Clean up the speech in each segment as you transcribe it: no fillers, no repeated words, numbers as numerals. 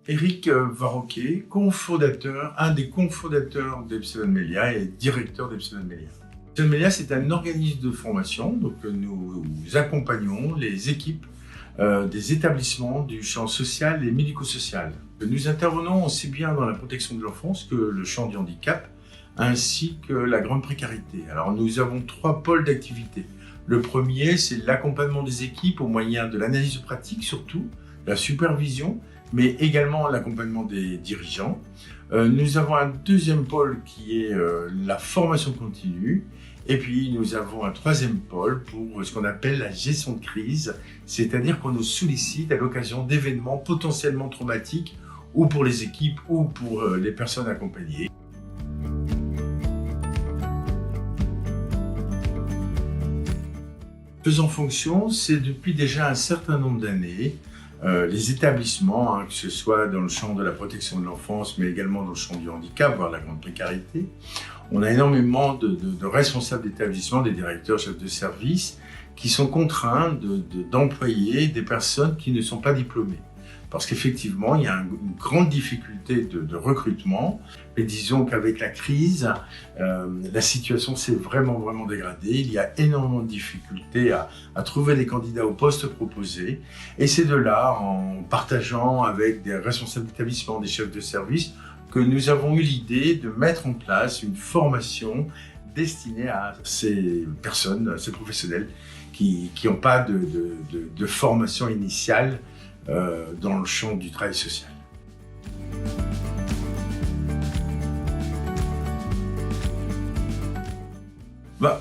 Éric Varroquet, un des cofondateurs d'Epsilon Melia et directeur d'Epsilon Melia. Epsilon Melia, c'est un organisme de formation, donc nous accompagnons les équipes des établissements du champ social et médico-social. Nous intervenons aussi bien dans la protection de l'enfance que le champ du handicap, ainsi que la grande précarité. Alors nous avons 3 pôles d'activité. Le premier, c'est l'accompagnement des équipes au moyen de l'analyse pratique surtout, la supervision, mais également l'accompagnement des dirigeants. Nous avons un deuxième pôle qui est la formation continue. Et puis nous avons un troisième pôle pour ce qu'on appelle la gestion de crise, c'est-à-dire qu'on nous sollicite à l'occasion d'événements potentiellement traumatiques ou pour les équipes ou pour les personnes accompagnées. Faisons fonction, c'est depuis déjà un certain nombre d'années, les établissements, que ce soit dans le champ de la protection de l'enfance, mais également dans le champ du handicap, voire la grande précarité, on a énormément de responsables d'établissement, des directeurs, chefs de service, qui sont contraints d'employer des personnes qui ne sont pas diplômées. Parce qu'effectivement, il y a une grande difficulté de recrutement. Mais disons qu'avec la crise, la situation s'est vraiment dégradée. Il y a énormément de difficultés à trouver les candidats aux postes proposés. Et c'est de là, en partageant avec des responsables d'établissement, des chefs de service, que nous avons eu l'idée de mettre en place une formation destinée à ces personnes, à ces professionnels qui n'ont pas de formation initiale dans le champ du travail social.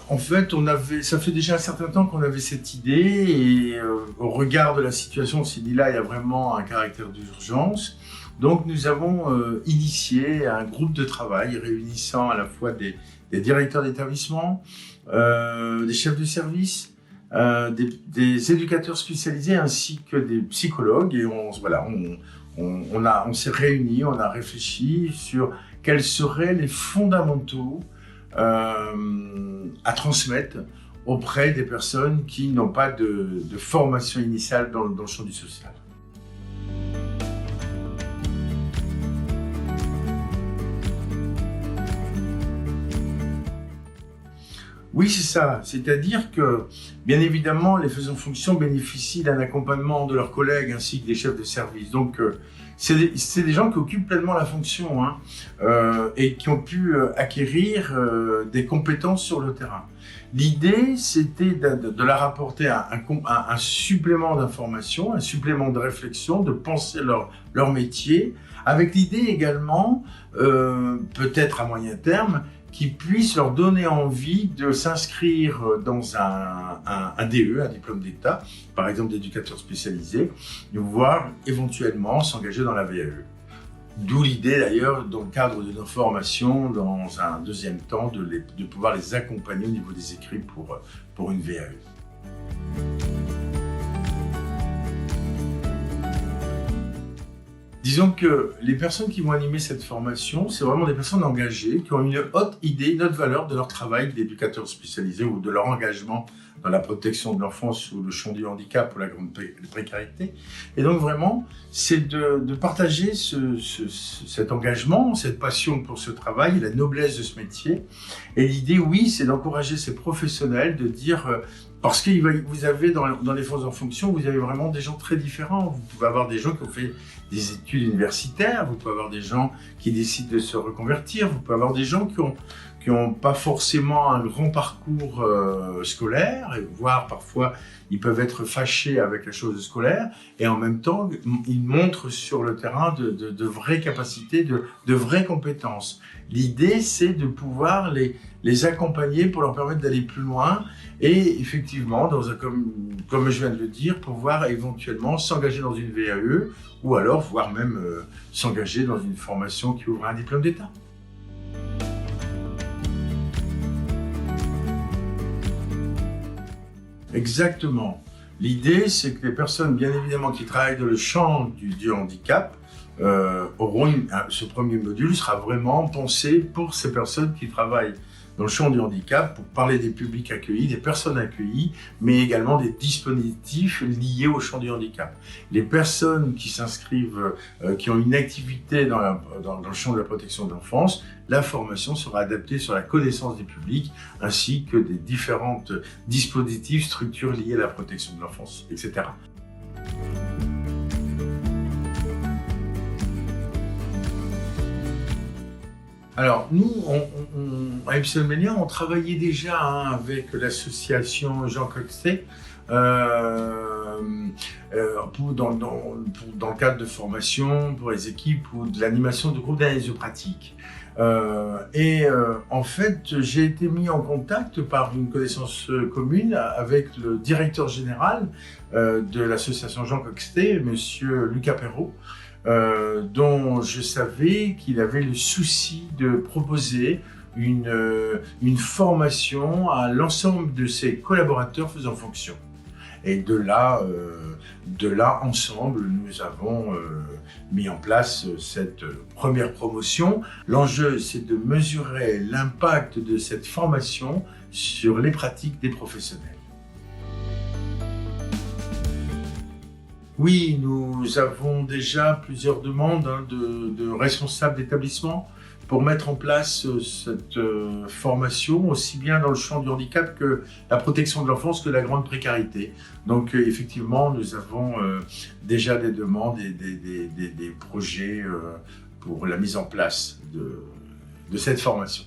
En fait, ça fait déjà un certain temps qu'on avait cette idée et au regard de la situation, on s'est dit là, il y a vraiment un caractère d'urgence. Donc nous avons initié un groupe de travail réunissant à la fois des directeurs d'établissement, des chefs de service, des éducateurs spécialisés ainsi que des psychologues et on s'est réunis, on a réfléchi sur quels seraient les fondamentaux à transmettre auprès des personnes qui n'ont pas de formation initiale dans le champ du social. Oui, c'est ça. C'est-à-dire que, bien évidemment, les faisans fonction bénéficient d'un accompagnement de leurs collègues ainsi que des chefs de service. Donc, c'est des gens qui occupent pleinement la fonction et qui ont pu acquérir des compétences sur le terrain. L'idée, c'était de leur apporter un supplément d'information, un supplément de réflexion, de penser leur métier, avec l'idée également, peut-être à moyen terme, qui puisse leur donner envie de s'inscrire dans un DE, un diplôme d'État, par exemple d'éducateur spécialisé, voire éventuellement s'engager dans la VAE. D'où l'idée d'ailleurs, dans le cadre de nos formations, dans un deuxième temps, de pouvoir les accompagner au niveau des écrits pour une VAE. Disons que les personnes qui vont animer cette formation, c'est vraiment des personnes engagées, qui ont une haute idée, une haute valeur de leur travail d'éducateur spécialisé ou de leur engagement dans la protection de l'enfance ou le champ du handicap ou la grande précarité. Et donc vraiment, c'est de partager cet engagement, cette passion pour ce travail, la noblesse de ce métier. Et l'idée, oui, c'est d'encourager ces professionnels, de dire... Parce que vous avez dans les faisans fonction, vous avez vraiment des gens très différents. Vous pouvez avoir des gens qui ont fait des études universitaires, vous pouvez avoir des gens qui décident de se reconvertir, vous pouvez avoir des gens qui ont pas forcément un grand parcours scolaire, voire parfois ils peuvent être fâchés avec la chose scolaire, et en même temps ils montrent sur le terrain de vraies capacités, de vraies compétences. L'idée, c'est de pouvoir les accompagner pour leur permettre d'aller plus loin et effectivement, comme je viens de le dire, pouvoir éventuellement s'engager dans une VAE ou alors voire même s'engager dans une formation qui ouvre un diplôme d'État. Exactement. L'idée, c'est que les personnes, bien évidemment, qui travaillent dans le champ du handicap, ce premier module sera vraiment pensé pour ces personnes qui travaillent dans le champ du handicap pour parler des publics accueillis, des personnes accueillies, mais également des dispositifs liés au champ du handicap. Les personnes qui s'inscrivent, qui ont une activité dans le champ de la protection de l'enfance, la formation sera adaptée sur la connaissance des publics ainsi que des différents dispositifs, structures liées à la protection de l'enfance, etc. Alors, nous, à Ipsen-Ménia, on travaillait déjà avec l'association Jean Coxet dans le cadre de formation pour les équipes ou de l'animation de groupes d'analyse pratique. En fait, j'ai été mis en contact par une connaissance commune avec le directeur général de l'association Jean Coxet, monsieur Lucas Perrault, dont je savais qu'il avait le souci de proposer une formation à l'ensemble de ses collaborateurs faisant fonction. Et de là, ensemble, nous avons mis en place cette première promotion. L'enjeu, c'est de mesurer l'impact de cette formation sur les pratiques des professionnels. Oui, nous avons déjà plusieurs demandes de responsables d'établissement pour mettre en place cette formation, aussi bien dans le champ du handicap que la protection de l'enfance que la grande précarité. Donc effectivement, nous avons déjà des demandes et des projets pour la mise en place de cette formation.